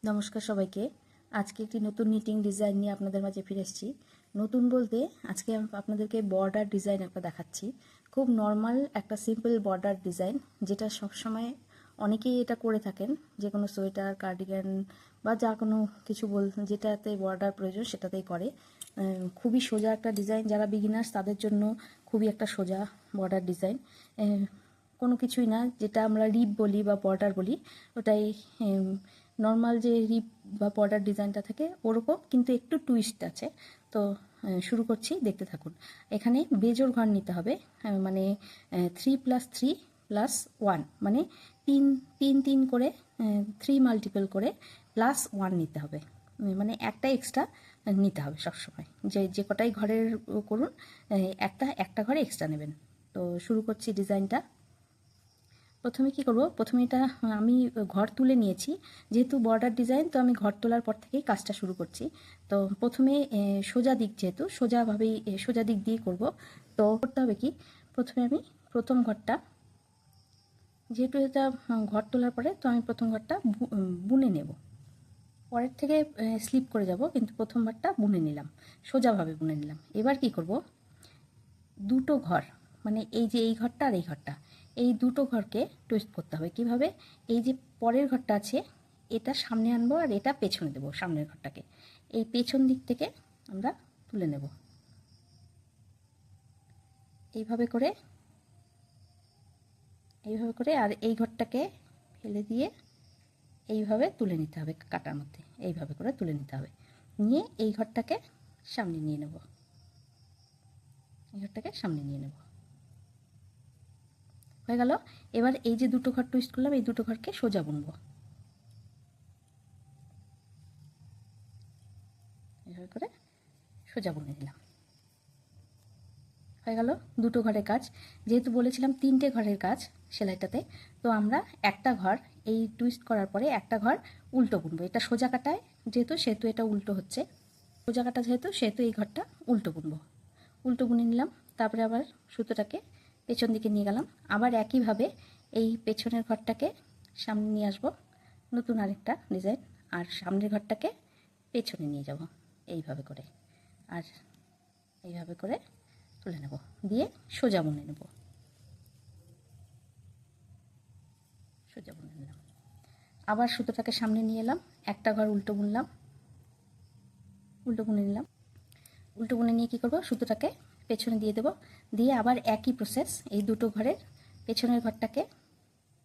নমস্কার সবাইকে। আজকে একটি নতুন নিটিং ডিজাইন নিয়ে আপনাদের মাঝে ফিরে এসেছি। নতুন বলতে আজকে আমি আপনাদেরকে বর্ডার ডিজাইন একটা দেখাচ্ছি। খুব নর্মাল একটা সিম্পল বর্ডার ডিজাইন, যেটা সবসময় অনেকেই এটা করে থাকেন, যে কোনো সোয়েটার, কার্ডিগান বা যা কোনো কিছু যেটাতে বর্ডার প্রয়োজন সেটাতেই করে। খুবই সোজা একটা ডিজাইন, যারা বিগিনার্স তাদের জন্য খুবই একটা সোজা বর্ডার ডিজাইন। কোনো কিছুই না, যেটা আমরা রিপ বলি বা বর্ডার বলি, ওটাই নর্মাল যে রিপ বা বর্ডার ডিজাইনটা থাকে ওরকম, কিন্তু একটু টুইস্ট আছে। তো শুরু করছি, দেখতে থাকুন। এখানে বেজোড় ঘর নিতে হবে, মানে 3+3+1, মানে তিন তিন তিন করে 3 মাল্টিপল করে +1 নিতে হবে। মানে একটা এক্সট্রা নিতে হবে সবসময়, যে কটাই ঘরের করুন, একটা ঘরে এক্সট্রা নেবেন। তো শুরু করছি ডিজাইনটা। প্রথমে কি করব, প্রথমে এটা আমি ঘর তুলে নিয়েছি, যেহেতু বর্ডার ডিজাইন, তো আমি ঘর তোলার পর থেকেই কাজটা শুরু করছি। তো প্রথমে সোজা দিক, যেহেতু সোজাভাবেই সোজা দিক দিয়ে করব, তো করতে হবে কি, প্রথমে আমি প্রথম ঘরটা, যেহেতু এটা ঘর তোলার পরে, তো আমি প্রথম ঘরটা বুনে নেব। পরের থেকে স্লিপ করে যাব, কিন্তু প্রথমবারটা বুনে নিলাম, সোজাভাবে বুনে নিলাম। এবার কি করব, দুটো ঘর, মানে এই যে এই ঘরটা আর এই ঘরটা, এই দুটো ঘরকে টুইস্ট করতে হবে। কিভাবে, এই যে পরের ঘরটা আছে এটা সামনে আনবো আর এটা পেছনে দেবো, সামনের ঘরটাকে এই পেছন দিক থেকে আমরা তুলে নেব, এইভাবে করে আর এই ঘরটাকে ফেলে দিয়ে এইভাবে তুলে নিতে হবে, কাটার মধ্যে এইভাবে করে তুলে নিতে হবে। নিয়ে এই ঘরটাকে সামনে নিয়ে নেব, এই ঘরটাকে সামনে নিয়ে নেব, হয়ে গেল। এবার এই যে দুটো ঘর টুইস্ট করলাম, এই দুটো ঘরকে সোজা বুনবো, এভাবে করে সোজা বুনে নিলাম, হয়ে গেল দুটো ঘরের কাজ। যেহেতু বলেছিলাম তিনটে ঘরের কাজ সেলাইটাতে, তো আমরা একটা ঘর এই টুইস্ট করার পরে একটা ঘর উল্টো বুনবো। এটা সোজা কাটায় যেহেতু, সেহেতু এটা উল্টো হচ্ছে, সোজা কাটা যেহেতু, সেহেতু এই ঘরটা উল্টো বুনবো। উল্টো বুনে নিলাম, তারপরে আবার সুতোটাকে পেছন দিকে নিয়ে গেলাম, আবার একইভাবে এই পেছনের ঘরটাকে সামনে নিয়ে আসবো, নতুন আরেকটা ডিজাইন, আর সামনের ঘরটাকে পেছনে নিয়ে যাব এইভাবে করে, আর এইভাবে করে তুলে নেব, দিয়ে সোজা বুনে নেব, সোজা বুনে নিলাম। আবার সুতোটাকে সামনে নিয়ে এলাম, একটা ঘর উল্টো বুনলাম, উল্টো বুনে নিলাম। উল্টো বুনে নিয়ে কী করবো, সুতোটাকে পেছনে দিয়ে দেবো, দিয়ে আবার একই প্রসেস, এই দুটো ঘরের পেছনের ঘরটাকে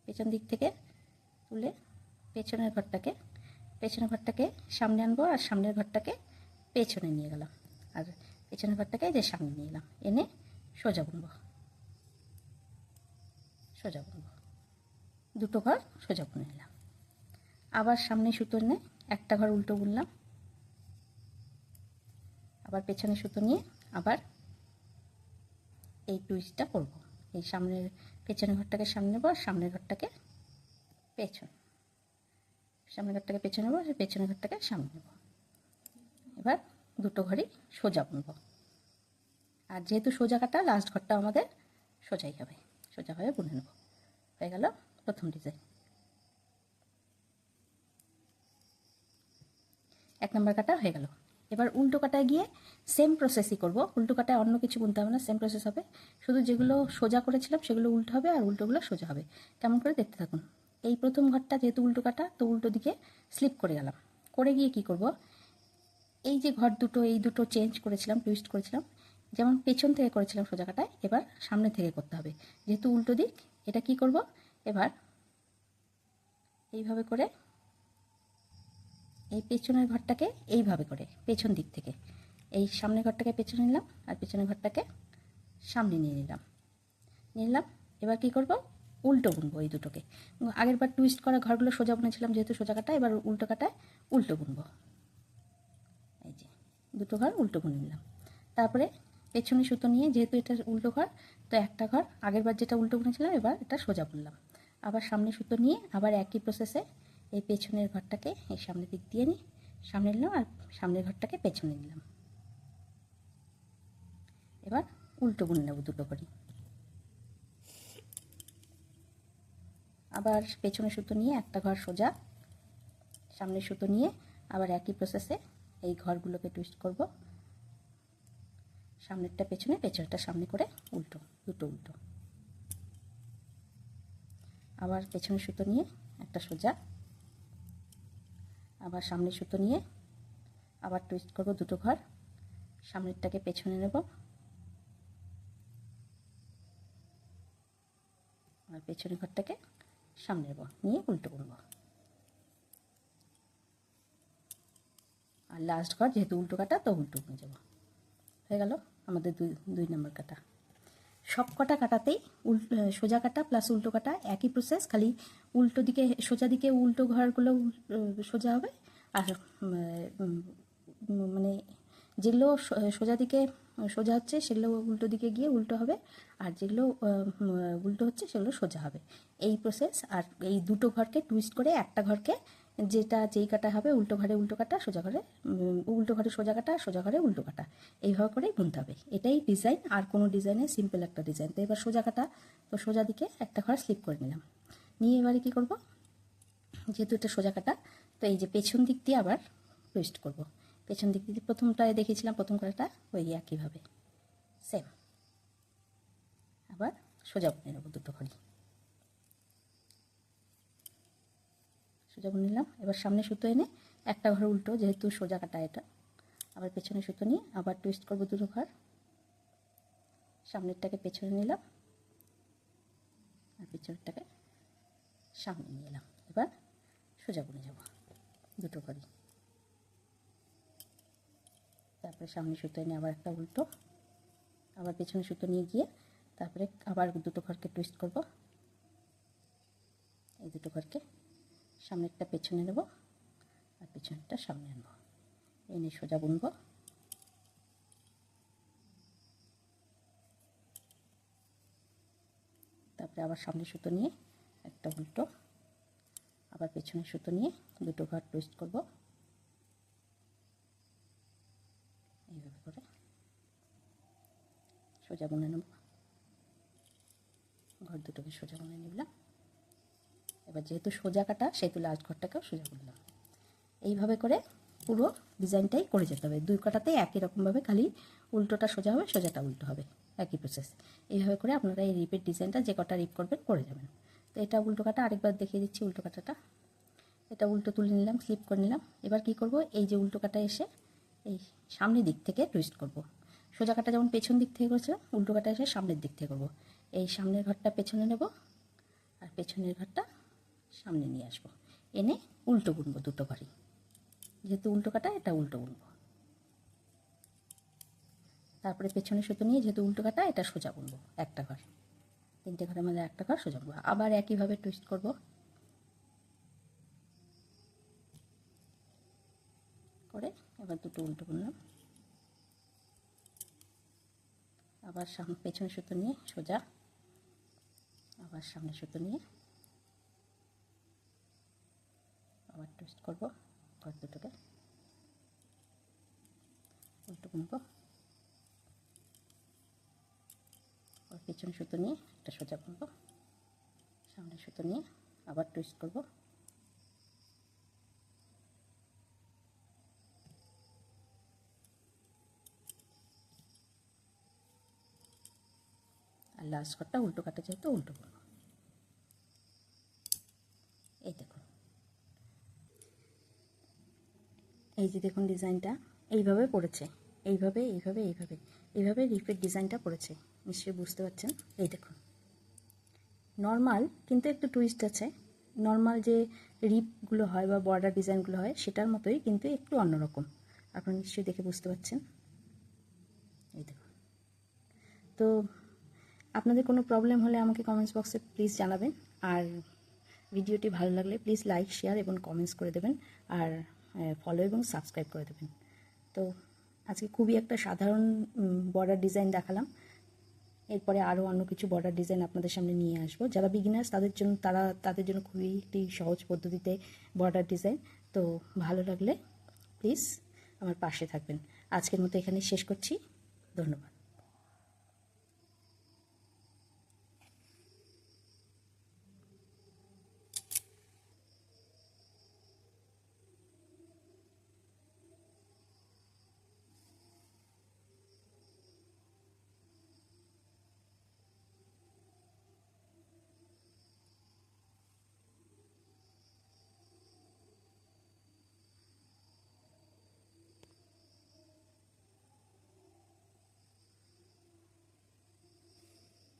পেছন দিক থেকে তুলে পেছনের ঘরটাকে সামনে আনবো, আর সামনের ঘরটাকে পেছনে নিয়ে গেলাম, আর পেছনের ঘরটাকে যে সামনে নিয়ে এলাম, এনে সোজা বুনবো, সোজা বুনবো, দুটো ঘর সোজা বুনে নিলাম। আবার সামনে সুতো এনে একটা ঘর উল্টো বুনলাম, আবার পেছনে সুতো নিয়ে আবার এই টুইস্টটা করব। এই পেছনের ঘরটাকে সামনে নেবো, আর সামনের ঘরটাকে সামনের ঘরটাকে পেছনে নেবো, আর পেছনের ঘরটাকে সামনে নেবো। এবার দুটো ঘরই সোজা বুনবো, আর যেহেতু সোজা কাটা, লাস্ট ঘরটা আমাদের সোজাই হবে, সোজাভাবে বুনে নেব। হয়ে গেল প্রথম ডিজাইন। এক নম্বর কাটা হয়ে গেল। এবার উল্টো কাটায় গিয়ে সেম প্রসেসই করব। উল্টো কাটায় অন্য কিছু বুনতে হবে না, সেম প্রসেস হবে, শুধু যেগুলো সোজা করেছিলাম সেগুলো উল্টো হবে, আর উল্টোগুলো সোজা হবে। কেমন করে দেখতে থাকুন। এই প্রথম ঘরটা যেহেতু উল্টো কাটা, তো উল্টো দিকে স্লিপ করে গেলাম, করে গিয়ে কি করব, এই যে ঘর দুটো, এই দুটো চেঞ্জ করেছিলাম, টুইস্ট করেছিলাম, যেমন পেছন থেকে করেছিলাম সোজা কাটায়, এবার সামনে থেকে করতে হবে, যেহেতু উল্টো দিক। এটা কি করব, এবার এইভাবে করে এই পেছনের ঘরটাকে এইভাবে করে পেছন দিক থেকে এই সামনের ঘরটাকে পেছনে নিলাম, আর পেছনের ঘরটাকে সামনে নিয়ে নিলাম। এবার কি করব, উল্টো বুনবো এই দুটোকে। আগের বার টুইস্ট করা ঘরগুলো সোজা বুনেছিলাম, যেহেতু সোজা কাটা, এবার উল্টো কাটায় উল্টো বুনবো। এই যে দুটো ঘর উল্টো বুনে নিলাম। তারপরে পেছনে সুতো নিয়ে, যেহেতু এটা উল্টো ঘর, তো একটা ঘর আগের বার যেটা উল্টো বুনেছিলাম, এবার এটা সোজা বুনলাম। আবার সামনে সুতো নিয়ে আবার একই প্রসেসে এই পেছনের ঘরটাকে এই সামনের দিক দিয়ে নিই, সামনে নিলাম, আর সামনের ঘরটাকে পেছনে নিলাম। এবার উল্টো বুনে নেব দুটো ঘরই। আবার পেছনে সুতো নিয়ে একটা ঘর সোজা, সামনে সুতো নিয়ে আবার একই প্রসেসে এই ঘরগুলোকে টুইস্ট করব। সামনেরটা পেছনে, পেছনেরটা সামনে করে উল্টো, দুটো উল্টো। আবার পেছনে সুতো নিয়ে একটা সোজা, আবার সামনে সুতো নিয়ে আবার টুইস্ট করব দুটো ঘর। সামনেরটাকে পেছনে নেব আর পেছনের ঘরটাকে সামনে নেব, নিয়ে উল্টো করব। আর লাস্ট ঘর যেহেতু উল্টো কাটা, তো উল্টো নিয়ে যাব। হয়ে গেল আমাদের দুই নম্বর কাটা। সব কটা কাটাতেই সোজা কাটা প্লাস উল্টো কাটা একই প্রসেস, খালি উল্টো দিকে সোজা দিকে উল্টো ঘরগুলো সোজা হবে, আর মানে যেগুলো সোজা দিকে সোজা হচ্ছে সেগুলো উল্টো দিকে গিয়ে উল্টো হবে, আর যেগুলো উল্টো হচ্ছে সেগুলো সোজা হবে। এই প্রসেস। আর এই দুটো ঘরকে টুইস্ট করে একটা ঘরকে যেই কাটা হবে উল্টো ঘরে উল্টো কাটা, সোজা ঘরে উল্টো ঘরে সোজা কাটা, সোজা ঘরে উল্টো কাটা, এইভাবে করেই বুনতে হবে। এটাই ডিজাইন, আর কোনো ডিজাইনে সিম্পল একটা ডিজাইন। তো এবার সোজা কাটা, তো সোজা দিকে একটা ঘর স্লিপ করে নিলাম, নিয়ে এবারে কী করব, যেহেতু এটা সোজা কাটা, তো এই যে পেছন দিক দিয়ে আবার টুইস্ট করব। পেছন দিক দিয়ে প্রথমটায় দেখেছিলাম, প্রথম করাটা ওই একইভাবে সেম। আবার সোজা বুনে নেব দুটো ঘরই, সোজা বুনে নিলাম। এবার সামনে সুতো এনে একটা ঘর উল্টো, যেহেতু সোজা কাটা এটা, আবার পেছনে সুতো নিয়ে আবার টুইস্ট করব দুটো ঘর। সামনেরটাকে পেছনে নিলাম আর পেছনেরটাকে সামনে নিয়ে এলাম। এবার সোজা বুনে যাব দুটো ঘরই। তারপরে সামনে সুতো এনে আবার একটা উল্টো, আবার পেছনে সুতো নিয়ে গিয়ে তারপরে আবার দুটো ঘরকে টুইস্ট করব। এই দুটো ঘরকে সামনেরটা পেছনে নেব আর পেছনেরটা সামনে আনবো, এনে সোজা বুনবো। তারপরে আবার সামনে সুতো নিয়ে একটা উল্টো, আবার পেছনে সুতো নিয়ে দুটো ঘর টুইস্ট করব। এইভাবে করে সোজা বুনে নেব, ঘর দুটোকে সোজা বুনে নিলাম। এবার যেহেতু সোজা কাটা সেহেতু লাস্ট ঘরটাকেও সোজা বুনলাম। এইভাবে করে পুরো ডিজাইনটাই করে যেতে হবে। দুই কাটাতেই একই রকমভাবে, খালি উল্টোটা সোজা হবে, সোজাটা উল্টো হবে, একই প্রসেস। এইভাবে করে আপনারা এই রিপের ডিজাইনটা যে কটা রিপ করবেন করে যাবেন। তো এটা উল্টো কাটা, আরেকবার দেখিয়ে দিচ্ছি উল্টো কাটাটা। এটা উল্টো তুলে নিলাম, স্লিপ করে নিলাম। এবার কি করব, এই যে উল্টো কাটা এসে এই সামনের দিক থেকে টুইস্ট করব। সোজা কাটা যেমন পেছন দিক থেকে করেছিলাম, উল্টো কাটা এসে সামনের দিক থেকে করব। এই সামনের ঘরটা পেছনে নেব আর পেছনের ঘরটা সামনে নিয়ে আসবো, এনে উল্টো বুনবো দুটো ঘরই। যেহেতু উল্টো কাটা, এটা উল্টো বুনবো। তারপরে পেছনে সুতো নিয়ে যেহেতু উল্টো কাটা, এটা সোজা বুনবো একটা ঘর। তিনটে ঘরের মধ্যে একটা ঘর সোজা বুনবো। আবার একইভাবে টুইস্ট করব, করে এবার দুটো উল্টো বুনলাম। আবার সামনে পেছনে সুতো নিয়ে সোজা, আবার সামনে সুতো নিয়ে আবার টুইস্ট করব, ঘর দুটোকে উল্টো বুনবো। আর পেছনে সুতো নিয়ে একটা সোজা বুনবো, সামনে সুতো নিয়ে আবার টুইস্ট করব। আর লাস্ট ঘরটা উল্টো কাটা যেহেতু উল্টো বুনবো। এই দেখুন, এই যে দেখুন ডিজাইনটা এইভাবে পড়েছে, এইভাবে এইভাবে এইভাবে এইভাবে রিপের ডিজাইনটা পড়েছে, নিশ্চয়ই বুঝতে পারছেন। এই দেখুন নর্মাল, কিন্তু একটু টুইস্ট আছে। নর্মাল যে রিপগুলো হয় বা বর্ডার ডিজাইনগুলো হয় সেটার মতোই, কিন্তু একটু অন্যরকম। আপনারা নিশ্চয়ই দেখে বুঝতে পারছেন। এই দেখুন। তো আপনাদের কোনো প্রবলেম হলে আমাকে কমেন্টস বক্সে প্লিজ জানাবেন। আর ভিডিওটি ভালো লাগলে প্লিজ লাইক, শেয়ার এবং কমেন্টস করে দেবেন। আর ফলো এবং সাবস্ক্রাইব করে দেবেন। তো আজকে খুবই একটা সাধারণ বর্ডার ডিজাইন দেখালাম। এরপরে আরও অন্য কিছু বর্ডার ডিজাইন আপনাদের সামনে নিয়ে আসবো। যারা বিগিনার্স তাদের জন্য খুবই একটি সহজ পদ্ধতিতে বর্ডার ডিজাইন। তো ভালো লাগলে প্লিজ আমার পাশে থাকবেন। আজকের মতো এখানে শেষ করছি। ধন্যবাদ।